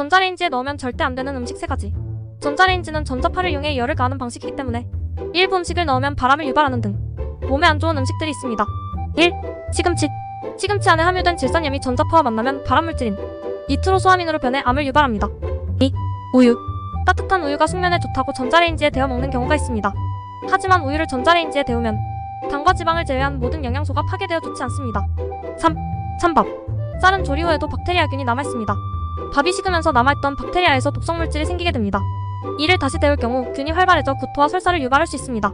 전자레인지에 넣으면 절대 안 되는 음식 3가지. 전자레인지는 전자파를 이용해 열을 가하는 방식이기 때문에 일부 음식을 넣으면 바람을 유발하는 등 몸에 안 좋은 음식들이 있습니다. 1. 시금치. 시금치 안에 함유된 질산염이 전자파와 만나면 발암물질인 니트로소아민으로 변해 암을 유발합니다. 2. 우유. 따뜻한 우유가 숙면에 좋다고 전자레인지에 데워 먹는 경우가 있습니다. 하지만 우유를 전자레인지에 데우면 당과 지방을 제외한 모든 영양소가 파괴되어 좋지 않습니다. 3. 찬밥. 쌀은 조리 후에도 박테리아균이 남아있습니다. 밥이 식으면서 남아있던 박테리아에서 독성물질이 생기게 됩니다. 이를 다시 데울 경우 균이 활발해져 구토와 설사를 유발할 수 있습니다.